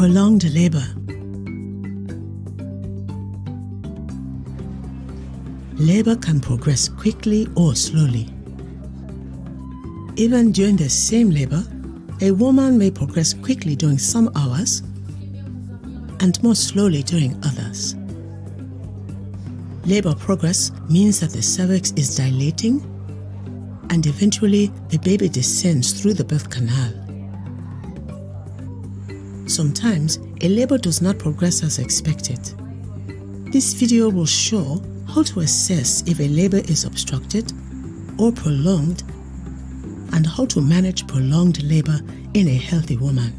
Prolonged labor. Labor can progress quickly or slowly. Even during the same labor, a woman may progress quickly during some hours and more slowly during others. Labor progress means that the cervix is dilating and eventually the baby descends through the birth canal. Sometimes a labor does not progress as expected. This video will show how to assess if a labor is obstructed or prolonged and how to manage prolonged labor in a healthy woman.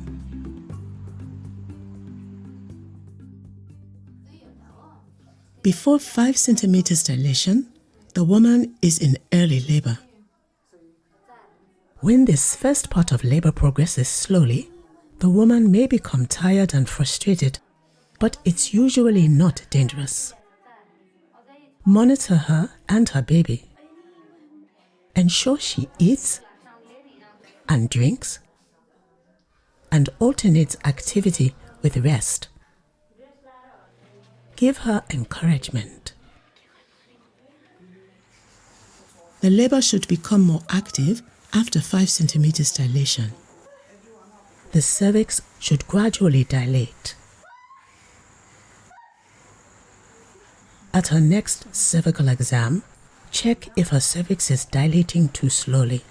Before 5 centimeters dilation, the woman is in early labor. When this first part of labor progresses slowly, the woman may become tired and frustrated, but it's usually not dangerous. Monitor her and her baby. Ensure she eats and drinks and alternates activity with rest. Give her encouragement. The labor should become more active after 5 centimeters dilation. The cervix should gradually dilate. At her next cervical exam, check if her cervix is dilating too slowly.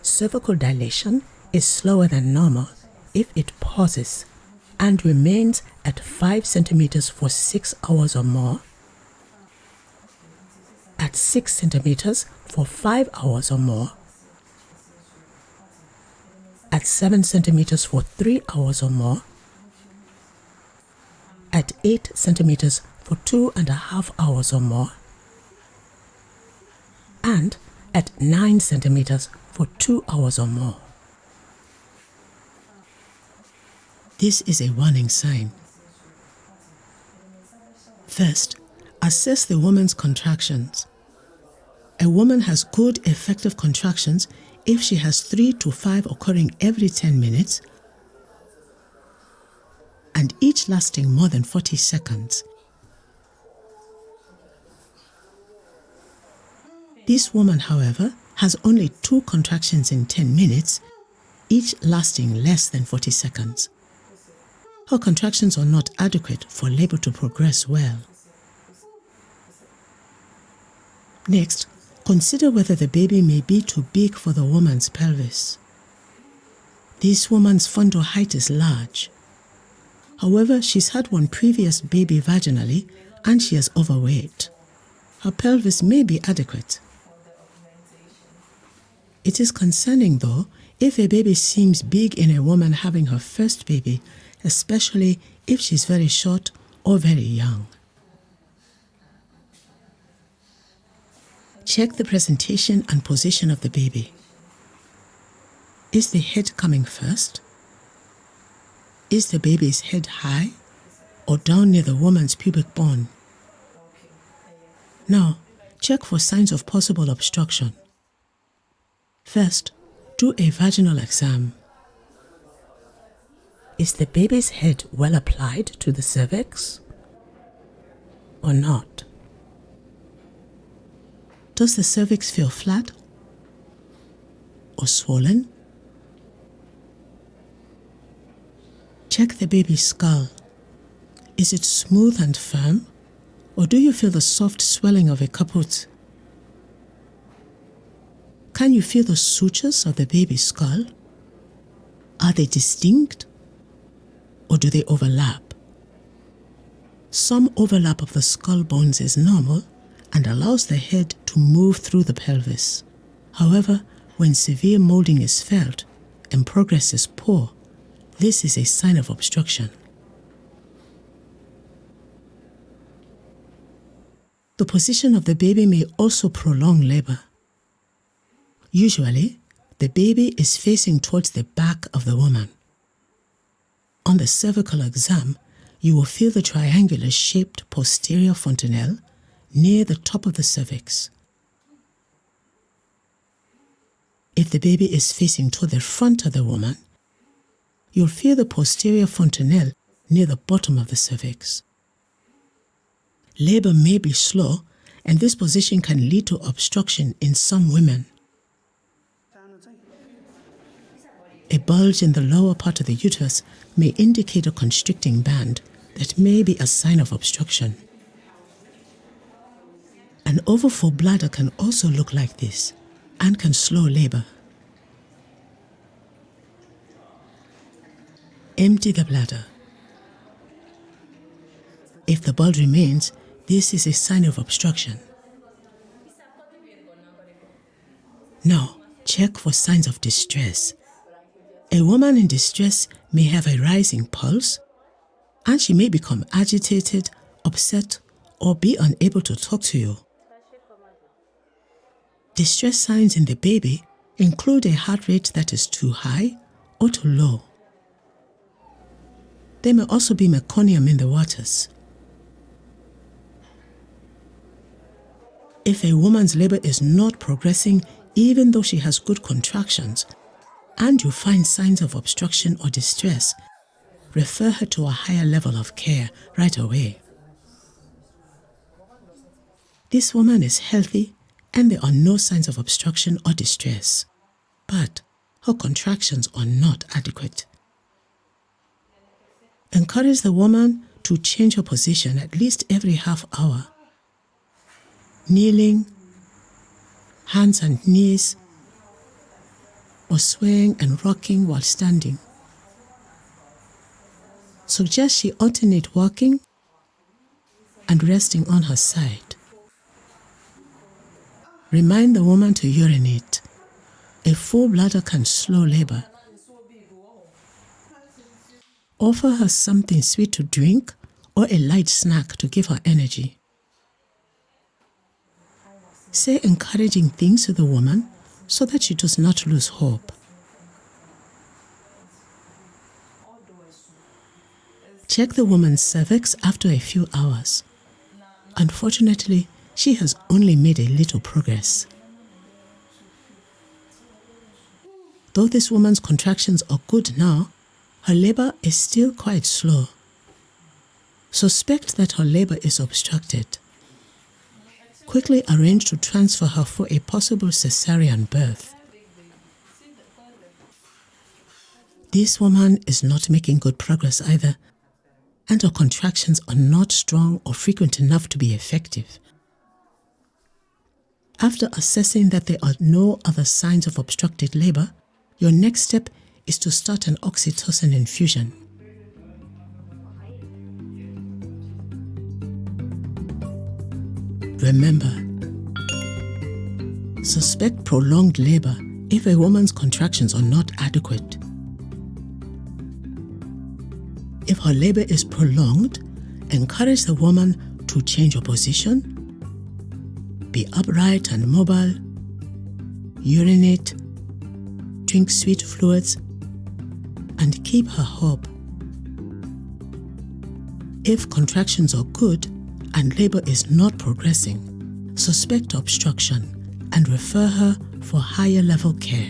Cervical dilation is slower than normal if it pauses and remains at 5 centimeters for 6 hours or more, at 6 centimeters for 5 hours or more, at 7 centimeters for 3 hours or more, at 8 centimeters for 2.5 hours or more, and at 9 centimeters for 2 hours or more. This is a warning sign. First, assess the woman's contractions. A woman has good effective contractions if she has 3 to 5 occurring every 10 minutes and each lasting more than 40 seconds. This woman, however, has only 2 contractions in 10 minutes, each lasting less than 40 seconds. Her contractions are not adequate for labor to progress well. Next, consider whether the baby may be too big for the woman's pelvis. This woman's fundal height is large. However, she's had one previous baby vaginally and she is overweight. Her pelvis may be adequate. It is concerning, though, if a baby seems big in a woman having her first baby, especially if she's very short or very young. Check the presentation and position of the baby. Is the head coming first? Is the baby's head high or down near the woman's pubic bone? Now, check for signs of possible obstruction. First, do a vaginal exam. Is the baby's head well applied to the cervix or not? Does the cervix feel flat or swollen? Check the baby's skull. Is it smooth and firm, or do you feel the soft swelling of a caput? Can you feel the sutures of the baby's skull? Are they distinct, or do they overlap? Some overlap of the skull bones is normal and allows the head to move through the pelvis. However, when severe molding is felt and progress is poor, this is a sign of obstruction. The position of the baby may also prolong labor. Usually, the baby is facing towards the back of the woman. On the cervical exam, you will feel the triangular-shaped posterior fontanelle near the top of the cervix. If the baby is facing toward the front of the woman, you'll feel the posterior fontanelle near the bottom of the cervix. Labor may be slow, and this position can lead to obstruction in some women. A bulge in the lower part of the uterus may indicate a constricting band that may be a sign of obstruction. An overfull bladder can also look like this and can slow labor. Empty the bladder. If the bulge remains, this is a sign of obstruction. Now, check for signs of distress. A woman in distress may have a rising pulse, and she may become agitated, upset, or be unable to talk to you. Distress signs in the baby include a heart rate that is too high or too low. There may also be meconium in the waters. If a woman's labor is not progressing even though she has good contractions, and you find signs of obstruction or distress, refer her to a higher level of care right away. This woman is healthy and there are no signs of obstruction or distress, but her contractions are not adequate. Encourage the woman to change her position at least every half hour. Kneeling, hands and knees, or swaying and rocking while standing. Suggest she alternate walking and resting on her side. Remind the woman to urinate. A full bladder can slow labor. Offer her something sweet to drink or a light snack to give her energy. Say encouraging things to the woman so that she does not lose hope. Check the woman's cervix after a few hours. Unfortunately, she has only made a little progress. Though this woman's contractions are good now, her labor is still quite slow. Suspect that her labor is obstructed. Quickly arrange to transfer her for a possible cesarean birth. This woman is not making good progress either, and her contractions are not strong or frequent enough to be effective. After assessing that there are no other signs of obstructed labor, your next step is to start an oxytocin infusion. Remember, suspect prolonged labor if a woman's contractions are not adequate. If her labor is prolonged, encourage the woman to change her position, be upright and mobile, urinate, drink sweet fluids, and keep her hope. If contractions are good and labor is not progressing, suspect obstruction and refer her for higher level care.